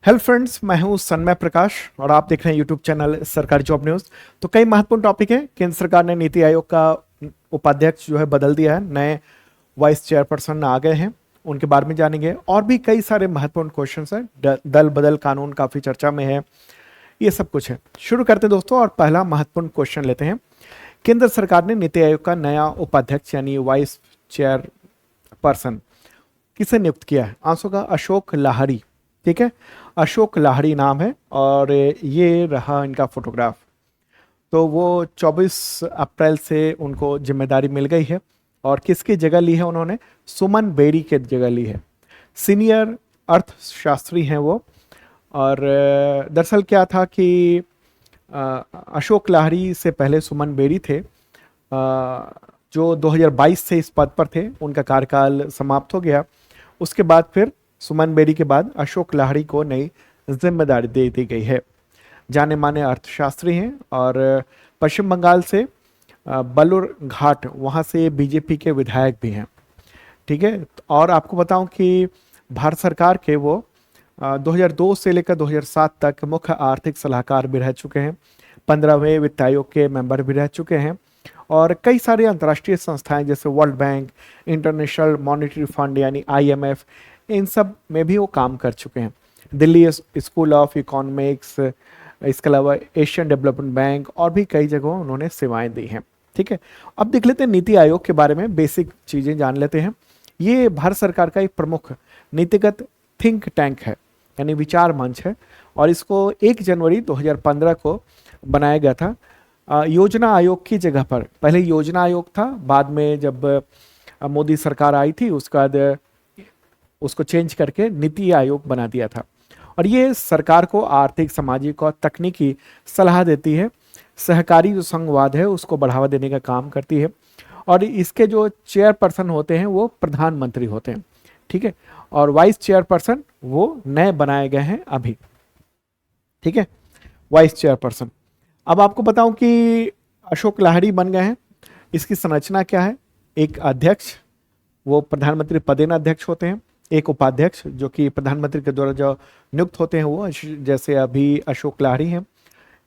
Hello friends, मैं हूं सन्मय प्रकाश और आप देख रहे हैं यूट्यूब चैनल सरकारी जॉब न्यूज़। तो कई महत्वपूर्ण टॉपिक हैं। केंद्र सरकार ने नीति आयोग का उपाध्यक्ष जो है बदल दिया है, नए वाइस चेयरपर्सन आ गए हैं, उनके बारे में जानेंगे। और भी कई सारे महत्वपूर्ण क्वेश्चंस हैं। दल बदल कानून काफ़ी चर्चा में है, ये सब कुछ है। शुरू करते हैं दोस्तों, और पहला महत्वपूर्ण क्वेश्चन लेते हैं। केंद्र सरकार ने नीति आयोग का नया उपाध्यक्ष यानी वाइस चेयरपर्सन किसे नियुक्त किया है? आंसर का अशोक लाहरी। ठीक है, अशोक लाहड़ी नाम है और ये रहा इनका फोटोग्राफ। तो वो 24 अप्रैल से उनको जिम्मेदारी मिल गई है। और किसकी जगह ली है उन्होंने? सुमन बेरी की जगह ली है। सीनियर अर्थशास्त्री हैं वो। और दरअसल क्या था कि अशोक लाहड़ी से पहले सुमन बेरी थे, जो 2022 से इस पद पर थे। उनका कार्यकाल समाप्त हो गया। उसके बाद फिर सुमन बेरी के बाद अशोक लाहड़ी को नई जिम्मेदारी दे दी गई है। जाने माने अर्थशास्त्री हैं और पश्चिम बंगाल से बलूर घाट, वहाँ से बीजेपी के विधायक भी हैं। ठीक है, और आपको बताऊं कि भारत सरकार के वो 2002 से लेकर 2007 तक मुख्य आर्थिक सलाहकार भी रह चुके हैं। 15वें वित्त आयोग के मेंबर भी रह चुके हैं। और कई सारे अंतर्राष्ट्रीय संस्थाएं जैसे world bank, international monetary fund यानी IMF, इन सब में भी वो काम कर चुके हैं। दिल्ली स्कूल ऑफ इकोनॉमिक्स, इसके अलावा एशियन डेवलपमेंट बैंक और भी कई जगहों उन्होंने सेवाएं दी हैं। ठीक है, अब देख लेते हैं नीति आयोग के बारे में, बेसिक चीज़ें जान लेते हैं। ये भारत सरकार का एक प्रमुख नीतिगत थिंक टैंक है, यानी विचार मंच है। और इसको 1 जनवरी 2015 को बनाया गया था योजना आयोग की जगह पर। पहले योजना आयोग था, बाद में जब मोदी सरकार आई थी उसके बाद उसको चेंज करके नीति आयोग बना दिया था। और ये सरकार को आर्थिक, सामाजिक और तकनीकी सलाह देती है। सहकारी जो संघवाद है उसको बढ़ावा देने का काम करती है। और इसके जो चेयरपर्सन होते हैं वो प्रधानमंत्री होते हैं। ठीक है, और वाइस चेयरपर्सन वो नए बनाए गए हैं अभी। ठीक है, वाइस चेयरपर्सन। अब आपको बताऊं कि अशोक लाहड़ी बन गए हैं। इसकी संरचना क्या है? एक अध्यक्ष, वो प्रधानमंत्री पदेन अध्यक्ष होते हैं। एक उपाध्यक्ष जो कि प्रधानमंत्री के द्वारा जो नियुक्त होते हैं वो, जैसे अभी अशोक लाहड़ी हैं।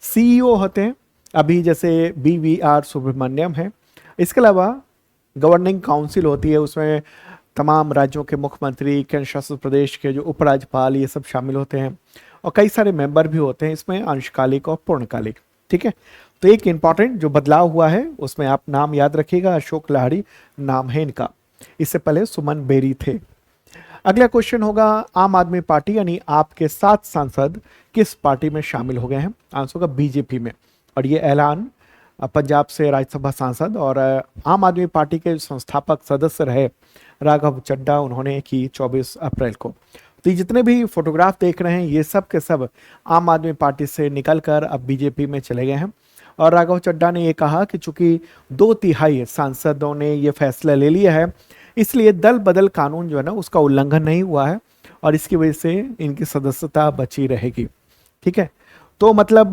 CEO होते हैं अभी, जैसे BVR सुब्रमण्यम है। इसके अलावा गवर्निंग काउंसिल होती है, उसमें तमाम राज्यों के मुख्यमंत्री, केंद्र शासित प्रदेश के जो उपराज्यपाल, ये सब शामिल होते हैं। और कई सारे मेंबर भी होते हैं इसमें, अंशकालिक और पूर्णकालिक। ठीक है, तो एक इंपॉर्टेंट जो बदलाव हुआ है उसमें आप नाम याद रखिएगा, अशोक लाहड़ी नाम है इनका। इससे पहले सुमन बेरी थे। अगला क्वेश्चन होगा, आम आदमी पार्टी यानी आपके 7 सांसद किस पार्टी में शामिल हो गए हैं? आंसर होगा BJP में। और ये ऐलान पंजाब से राज्यसभा सांसद और आम आदमी पार्टी के संस्थापक सदस्य रहे राघव चड्ढा, उन्होंने की 24 अप्रैल को। तो ये जितने भी फोटोग्राफ देख रहे हैं ये सब के सब आम आदमी पार्टी से निकलकर अब BJP में चले गए हैं। और राघव चड्ढा ने ये कहा कि चूंकि 2/3 सांसदों ने ये फैसला ले लिया है, इसलिए दल बदल कानून जो है ना उसका उल्लंघन नहीं हुआ है और इसकी वजह से इनकी सदस्यता बची रहेगी। ठीक है, तो मतलब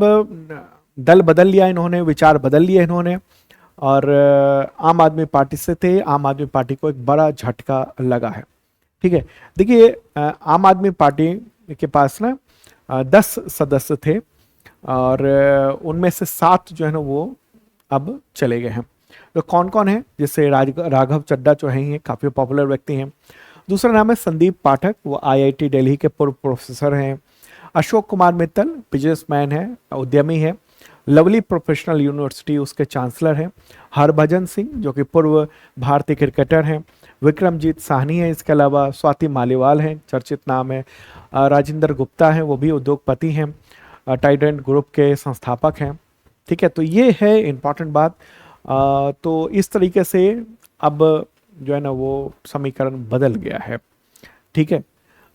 दल बदल लिया इन्होंने, विचार बदल लिए इन्होंने। और आम आदमी पार्टी से थे, आम आदमी पार्टी को एक बड़ा झटका लगा है। ठीक है, देखिए आम आदमी पार्टी के पास ना 10 सदस्य थे और उनमें से 7 जो है ना वो अब चले गए हैं। तो कौन कौन है? जैसे राघव चड्ढा जो हैं, ये काफ़ी पॉपुलर व्यक्ति हैं। दूसरा नाम है संदीप पाठक, वो IIT दिल्ली के पूर्व प्रोफेसर हैं। अशोक कुमार मित्तल बिजनेसमैन है, उद्यमी है। लवली प्रोफेशनल यूनिवर्सिटी उसके चांसलर हैं। हरभजन सिंह जो कि पूर्व भारतीय क्रिकेटर हैं। विक्रमजीत साहनी है। इसके अलावा स्वाति मालीवाल हैं, चर्चित नाम है। राजेंद्र गुप्ता हैं, वो भी उद्योगपति हैं, टाइडेंट ग्रुप के संस्थापक हैं। ठीक है, तो ये है इम्पॉर्टेंट बात। तो इस तरीके से अब जो है ना वो समीकरण बदल गया है। ठीक है,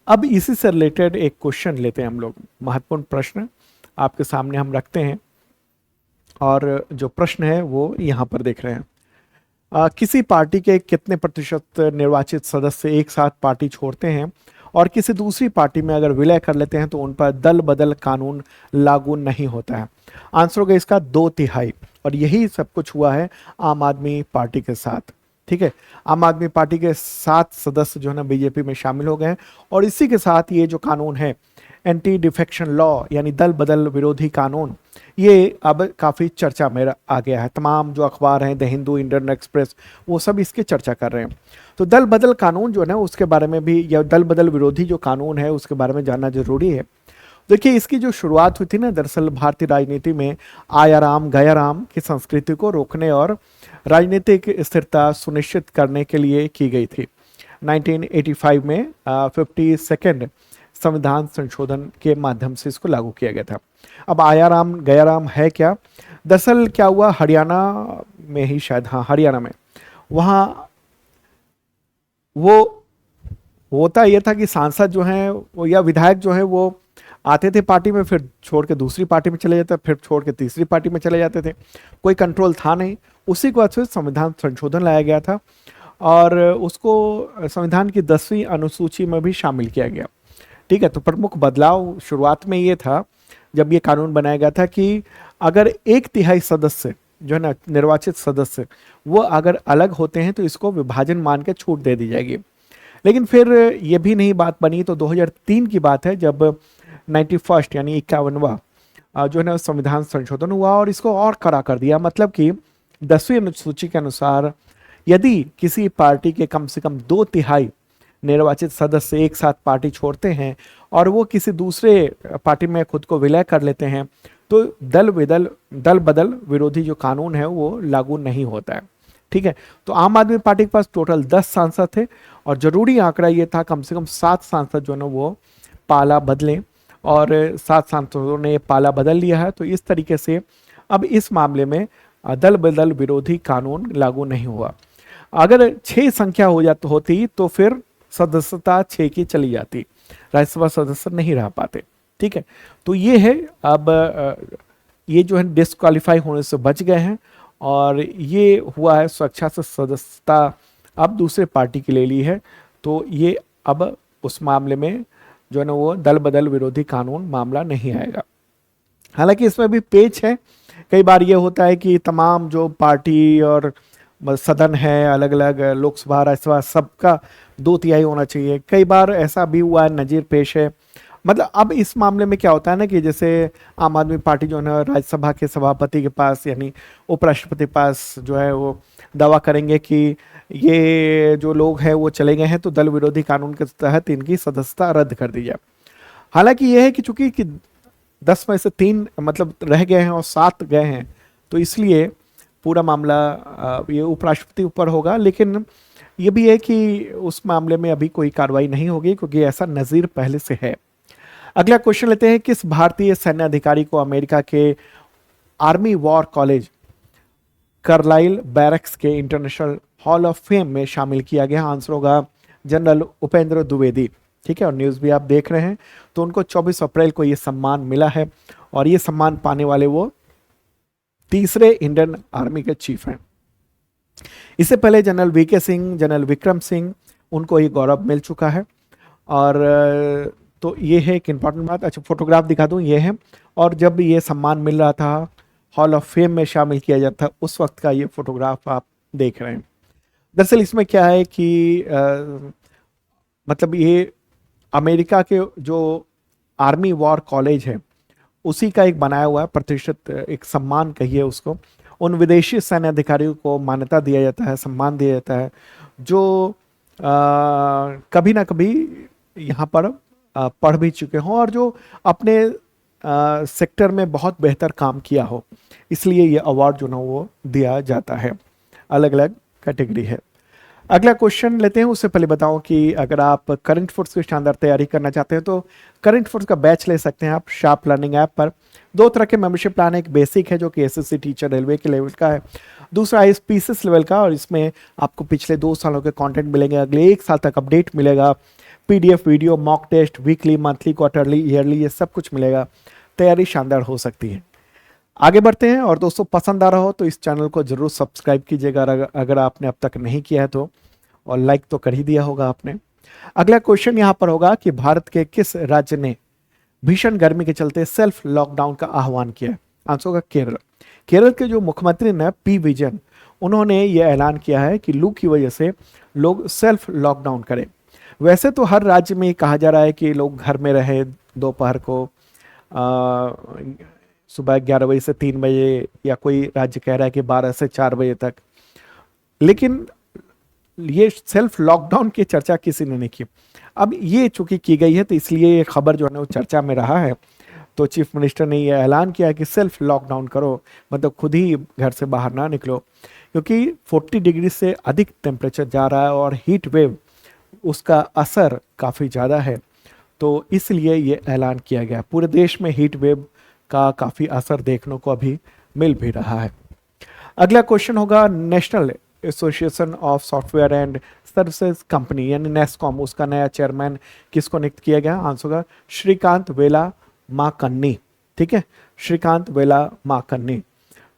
अब इसी से रिलेटेड एक क्वेश्चन लेते हैं हम लोग, महत्वपूर्ण प्रश्न आपके सामने हम रखते हैं। और जो प्रश्न है वो यहाँ पर देख रहे हैं। किसी पार्टी के कितने प्रतिशत निर्वाचित सदस्य एक साथ पार्टी छोड़ते हैं और किसी दूसरी पार्टी में अगर विलय कर लेते हैं तो उन पर दल बदल कानून लागू नहीं होता है? आंसर होगा इसका 2/3। और यही सब कुछ हुआ है आम आदमी पार्टी के साथ। ठीक है। आम आदमी पार्टी के 7 सदस्य जो है ना बीजेपी में शामिल हो गए हैं, और इसी के साथ ये जो कानून है एंटी डिफेक्शन लॉ यानी दल बदल विरोधी कानून, ये अब काफ़ी चर्चा में आ गया है। तमाम जो अखबार हैं, द हिंदू, इंडियन एक्सप्रेस, वो सब इसकी चर्चा कर रहे हैं। तो दल बदल कानून जो है ना उसके बारे में भी, या दल बदल विरोधी जो कानून है उसके बारे में जानना जरूरी है। देखिए, इसकी जो शुरुआत हुई थी ना, दरअसल भारतीय राजनीति में आया राम गया राम की संस्कृति को रोकने और राजनीतिक स्थिरता सुनिश्चित करने के लिए की गई थी। 1985 में 52nd संविधान संशोधन के माध्यम से इसको लागू किया गया था। अब आया राम गया राम है क्या? दरअसल क्या हुआ, हरियाणा में ही शायद, हाँ हरियाणा में, वहाँ वो होता ये था कि सांसद जो हैं वो या विधायक जो है वो आते थे पार्टी में, फिर छोड़ के दूसरी पार्टी में चले जाते, फिर छोड़ के तीसरी पार्टी में चले जाते थे, कोई कंट्रोल था नहीं। उसी के बाद से संविधान संशोधन लाया गया था और उसको संविधान की 10वीं अनुसूची में भी शामिल किया गया। ठीक है, तो प्रमुख बदलाव शुरुआत में ये था जब ये कानून बनाया गया था कि अगर 1/3 सदस्य जो है ना निर्वाचित सदस्य वो अगर अलग होते हैं तो इसको विभाजन मान के छूट दे दी जाएगी। लेकिन फिर ये भी नहीं बात बनी, तो 2003 की बात है जब 91 यानी 51वां जो है ना संविधान संशोधन हुआ और इसको और कड़ा कर दिया। मतलब कि 10वीं अनुसूची के अनुसार यदि किसी पार्टी के कम से कम 2/3 निर्वाचित सदस्य एक साथ पार्टी छोड़ते हैं और वो किसी दूसरे पार्टी में खुद को विलय कर लेते हैं तो दल बदल विरोधी जो कानून है वो लागू नहीं होता है। ठीक है, तो आम आदमी पार्टी के पास टोटल 10 सांसद थे और जरूरी आंकड़ा ये था कम से कम 7 सांसद जो है ना वो पाला बदलें, और 7 सांसदों ने पाला बदल लिया है। तो इस तरीके से अब इस मामले में दल बदल विरोधी कानून लागू नहीं हुआ। अगर 6 संख्या होती तो फिर सदस्यता 6 की चली जाती, राज्यसभा सदस्य नहीं रह पाते। ठीक है, तो ये है, अब ये जो है डिस्क्वालीफाई होने से बच गए हैं और ये हुआ है स्वेच्छा से सदस्यता अब दूसरे पार्टी की ले ली है। तो ये अब उस मामले में जो है ना वो दल बदल विरोधी कानून मामला नहीं आएगा। हालांकि इसमें भी पेच है, कई बार ये होता है कि तमाम जो पार्टी और सदन है, अलग अलग लोकसभा राज्यसभा, सबका 2/3 होना चाहिए। कई बार ऐसा भी हुआ है, नजीर पेश है। मतलब अब इस मामले में क्या होता है ना कि जैसे आम आदमी पार्टी जो है ना राज्यसभा के सभापति के पास यानी उपराष्ट्रपति के पास जो है वो दावा करेंगे कि ये जो लोग हैं वो चले गए हैं तो दल विरोधी कानून के तहत इनकी सदस्यता रद्द कर दी जाए। हालांकि यह है कि चूंकि 10 में से 3 मतलब रह गए हैं और 7 गए हैं, तो इसलिए पूरा मामला ये उपराष्ट्रपति ऊपर होगा। लेकिन ये भी है कि उस मामले में अभी कोई कार्रवाई नहीं होगी क्योंकि ऐसा नज़ीर पहले से है। अगला क्वेश्चन लेते हैं, किस भारतीय सैन्य अधिकारी को अमेरिका के army war college Carlisle barracks के इंटरनेशनल हॉल ऑफ फेम में शामिल किया गया? आंसर होगा जनरल उपेंद्र द्विवेदी। ठीक है, और न्यूज़ भी आप देख रहे हैं। तो उनको 24 अप्रैल को ये सम्मान मिला है और ये सम्मान पाने वाले वो तीसरे इंडियन आर्मी के चीफ हैं। इससे पहले general VK Singh, general Vikram Singh, उनको ये गौरव मिल चुका है। और तो ये है एक इम्पॉर्टेंट बात। अच्छा, फोटोग्राफ दिखा दूं, ये है, और जब ये सम्मान मिल रहा था हॉल ऑफ फेम में शामिल किया जाता उस वक्त का ये फोटोग्राफ आप देख रहे हैं। दरअसल इसमें क्या है कि मतलब ये अमेरिका के जो आर्मी वॉर कॉलेज है उसी का एक बनाया हुआ है प्रतिष्ठित एक सम्मान कहिए उसको। उन विदेशी सैन्य अधिकारियों को मान्यता दिया जाता है, सम्मान दिया जाता है जो कभी ना कभी यहाँ पर पढ़ भी चुके हों और जो अपने सेक्टर में बहुत बेहतर काम किया हो, इसलिए ये अवार्ड जो ना वो दिया जाता है। अलग अलग कैटेगरी है। अगला क्वेश्चन लेते हैं, उससे पहले बताऊं कि अगर आप करंट फोर्स की शानदार तैयारी करना चाहते हैं तो करंट फोर्स का बैच ले सकते हैं आप शार्प लर्निंग ऐप पर। 2 तरह के मेंबरशिप प्लान है, एक बेसिक है जो कि एसएससी टीचर रेलवे के लेवल का है, दूसरा ISPCS लेवल का, और इसमें आपको पिछले 2 सालों के कंटेंट मिलेंगे, अगले 1 साल तक अपडेट मिलेगा, PDF video, mock test, weekly, monthly, quarterly, yearly, ये सब कुछ मिलेगा। तैयारी शानदार हो सकती है। आगे बढ़ते हैं, और दोस्तों पसंद आ रहा हो तो इस चैनल को जरूर सब्सक्राइब कीजिएगा अगर आपने अब तक नहीं किया है तो, और लाइक तो कर ही दिया होगा आपने। अगला क्वेश्चन यहाँ पर होगा कि भारत के किस राज्य ने भीषण गर्मी के चलते सेल्फ लॉकडाउन का आह्वान किया है? आंसर होगा केरल। केरल के जो मुख्यमंत्री ने P. विजयन, उन्होंने ये ऐलान किया है कि लू की वजह से लोग सेल्फ लॉकडाउन करें। वैसे तो हर राज्य में ये कहा जा रहा है कि लोग घर में रहे, दोपहर को सुबह 11 बजे से 3 बजे, या कोई राज्य कह रहा है कि 12 से 4 बजे तक। लेकिन ये सेल्फ लॉकडाउन की चर्चा किसी ने नहीं की। अब ये चूंकि की गई है तो इसलिए ये खबर जो है ना वो चर्चा में रहा है। तो चीफ मिनिस्टर ने ये ऐलान किया कि सेल्फ लॉकडाउन करो, मतलब खुद ही घर से बाहर ना निकलो, क्योंकि 40 डिग्री से अधिक टेम्परेचर जा रहा है और हीट वेव उसका असर काफ़ी ज़्यादा है। तो इसलिए ये ऐलान किया गया। पूरे देश में हीट वेव का काफ़ी असर देखने को अभी मिल भी रहा है। अगला क्वेश्चन होगा, national association of software and services company यानी नेस्कॉम, उसका नया चेयरमैन किसको नियुक्त किया गया? आंसर होगा श्रीकांत वेला माकन्नी। ठीक है, श्रीकांत वेला माकन्नी।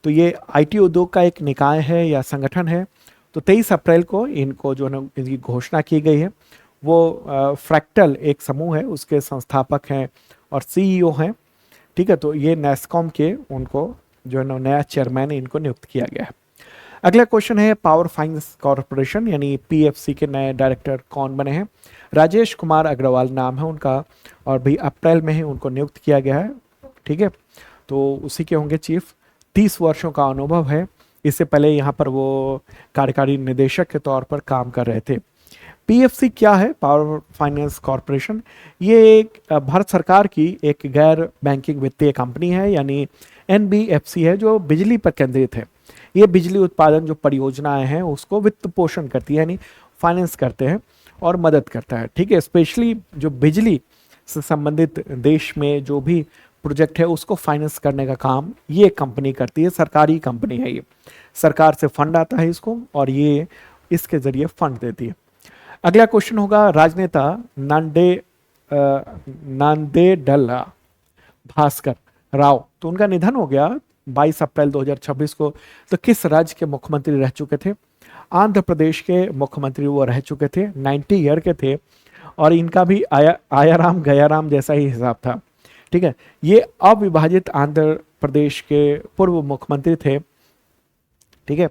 तो ये आईटी उद्योग का एक निकाय है या संगठन है। तो 23 अप्रैल को इनको जो है इनकी घोषणा की गई है। वो फ्रैक्टल एक समूह है, उसके संस्थापक हैं और सीईओ हैं। ठीक है, तो ये नेस्कॉम के उनको जो है नया चेयरमैन इनको नियुक्त किया गया है। अगला क्वेश्चन है, पावर फाइनेंस कॉरपोरेशन यानी पीएफसी के नए डायरेक्टर कौन बने हैं? राजेश कुमार अग्रवाल नाम है उनका, और भी अप्रैल में ही उनको नियुक्त किया गया है। ठीक है, तो उसी के होंगे चीफ। 30 वर्षों का अनुभव है। इससे पहले यहाँ पर वो कार्यकारी निदेशक के तौर पर काम कर रहे थे। पीएफसी क्या है? Power finance corporation. ये एक भारत सरकार की एक गैर बैंकिंग वित्तीय कंपनी है यानी एनबीएफसी है, जो बिजली पर केंद्रित है। ये बिजली उत्पादन जो परियोजनाएं हैं उसको वित्त पोषण करती है, यानी फाइनेंस करते हैं और मदद करता है। ठीक है, स्पेशली जो बिजली से संबंधित देश में जो भी प्रोजेक्ट है उसको फाइनेंस करने का काम ये कंपनी करती है। सरकारी कंपनी है, ये सरकार से फंड आता है इसको और ये इसके जरिए फंड देती है। अगला क्वेश्चन होगा, राजनेता नांदेडल्ला भास्कर राव, तो उनका निधन हो गया 22 अप्रैल 2026 को। तो किस राज्य के मुख्यमंत्री रह चुके थे? आंध्र प्रदेश के मुख्यमंत्री वो रह चुके थे, 90 ईयर के थे, और इनका भी आया राम गया राम जैसा ही हिसाब था। ठीक है, ये अविभाजित आंध्र प्रदेश के पूर्व मुख्यमंत्री थे। ठीक है,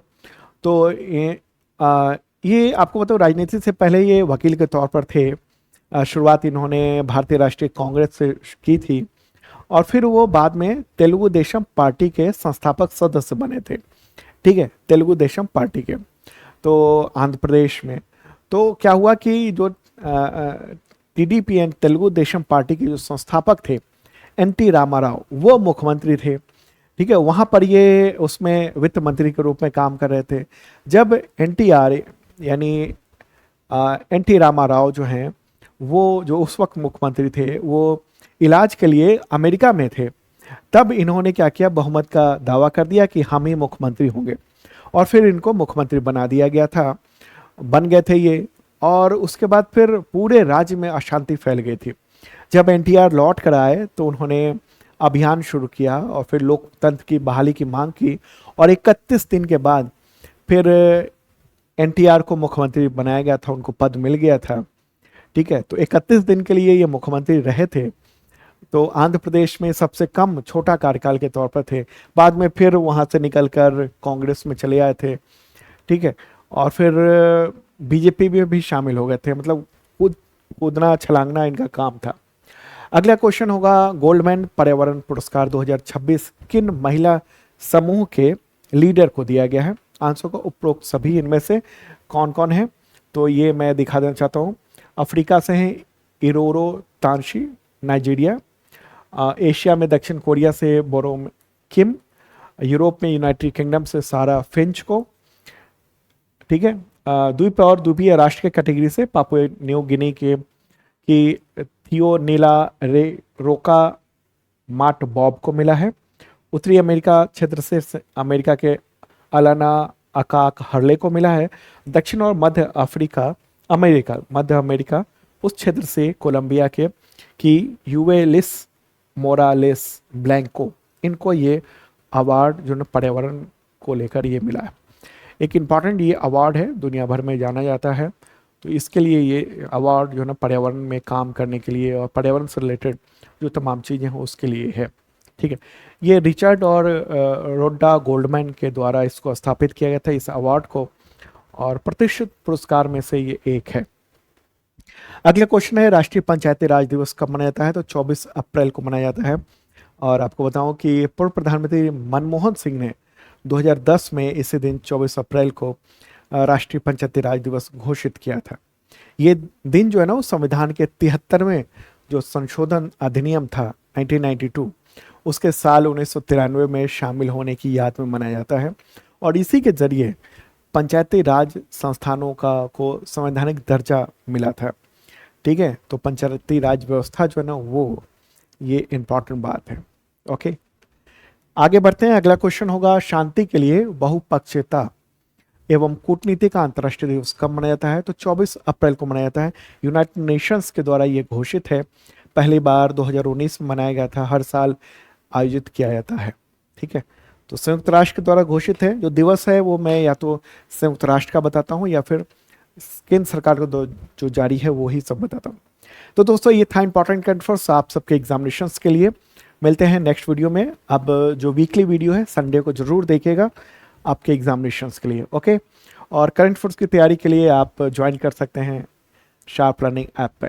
तो ये आपको बताओ, राजनीति से पहले ये वकील के तौर पर थे। शुरुआत इन्होंने भारतीय राष्ट्रीय कांग्रेस से की थी और फिर वो बाद में तेलुगु देशम पार्टी के संस्थापक सदस्य बने थे। ठीक है, तेलुगु देशम पार्टी के, तो आंध्र प्रदेश में। तो क्या हुआ कि जो TDP and Telugu Desam party के जो संस्थापक थे एनटी रामाराव, वो मुख्यमंत्री थे। ठीक है, वहाँ पर ये उसमें वित्त मंत्री के रूप में काम कर रहे थे। जब एनटीआर यानी एनटी रामाराव जो हैं, वो जो उस वक्त मुख्यमंत्री थे, वो इलाज के लिए अमेरिका में थे। तब इन्होंने क्या किया, बहुमत का दावा कर दिया कि हम ही मुख्यमंत्री होंगे, और फिर इनको मुख्यमंत्री बना दिया गया था, बन गए थे ये। और उसके बाद फिर पूरे राज्य में अशांति फैल गई थी। जब एनटीआर लौट कर आए तो उन्होंने अभियान शुरू किया और फिर लोकतंत्र की बहाली की मांग की, और 31 दिन के बाद फिर एनटीआर को मुख्यमंत्री बनाया गया था, उनको पद मिल गया था। ठीक है, तो 31 दिन के लिए ये मुख्यमंत्री रहे थे। तो आंध्र प्रदेश में सबसे कम छोटा कार्यकाल के तौर पर थे। बाद में फिर वहाँ से निकलकर कांग्रेस में चले आए थे। ठीक है, और फिर बीजेपी में भी शामिल हो गए थे। मतलब कूदना छलांगना इनका काम था। अगला क्वेश्चन होगा, गोल्डमैन पर्यावरण पुरस्कार 2026 किन महिला समूह के लीडर को दिया गया है? आंसर को उपरोक्त सभी इनमें से कौन कौन है? तो ये मैं दिखा देना चाहता हूँ। अफ्रीका से हैं इरोरो तांशी, नाइजीरिया। एशिया में दक्षिण कोरिया से बोरोम किम। यूरोप में यूनाइटेड किंगडम से सारा फिंच को। ठीक है, द्वीप और द्वीपीय राष्ट्र के कैटेगरी से पापुआ न्यू गिनी के की थियोनीला रे रोका माट बॉब को मिला है। उत्तरी अमेरिका क्षेत्र से अमेरिका के अलाना अकाक हर्ले को मिला है। दक्षिण और मध्य अमेरिका उस क्षेत्र से कोलंबिया के की यूवेलिस मोरालेस ब्लैंको, इनको ये अवार्ड जो ना पर्यावरण को लेकर ये मिला है। एक इम्पॉर्टेंट ये अवार्ड है, दुनिया भर में जाना जाता है। तो इसके लिए ये अवार्ड जो है ना पर्यावरण में काम करने के लिए और पर्यावरण से रिलेटेड जो तमाम चीज़ें हैं उसके लिए है। ठीक है। ठीक है। ये रिचर्ड और रोडा गोल्डमैन के द्वारा इसको स्थापित किया गया था, इस अवार्ड को, और प्रतिष्ठित पुरस्कार में से ये एक है। अगला क्वेश्चन है, राष्ट्रीय पंचायती राज दिवस कब मनाया जाता है? तो 24 अप्रैल को मनाया जाता है। और आपको बताऊं कि पूर्व प्रधानमंत्री मनमोहन सिंह ने 2010 में इसी दिन 24 अप्रैल को राष्ट्रीय पंचायती राज दिवस घोषित किया था। ये दिन जो है ना, वो संविधान के 73वें जो संशोधन अधिनियम था 1992, उसके साल 1993 में शामिल होने की याद में मनाया जाता है। और इसी के जरिए पंचायती राज संस्थानों का को संवैधानिक दर्जा मिला था। ठीक है, तो पंचायती राज व्यवस्था जो है ना, वो ये इंपॉर्टेंट बात है। ओके, आगे बढ़ते हैं। अगला क्वेश्चन होगा, शांति के लिए बहुपक्षीयता एवं कूटनीति का अंतर्राष्ट्रीय दिवस कब मनाया जाता है? तो 24 अप्रैल को मनाया जाता है। यूनाइटेड नेशंस के द्वारा ये घोषित है। पहली बार 2019 में मनाया गया था, हर साल आयोजित किया जाता है। ठीक है, तो संयुक्त राष्ट्र के द्वारा घोषित है। जो दिवस है वो मैं या तो संयुक्त राष्ट्र का बताता हूँ या फिर केंद्र सरकार को जो जारी है वो ही सब बताता हूँ। तो दोस्तों, ये था इंपॉर्टेंट कंफर्स आप सबके एग्जामिनेशंस के लिए। मिलते हैं नेक्स्ट वीडियो में। अब जो वीकली वीडियो है संडे को जरूर देखिएगा आपके एग्जामिनेशंस के लिए। ओके, और करंट अफेयर्स की तैयारी के लिए आप ज्वाइन कर सकते हैं शार्प लर्निंग ऐप पे।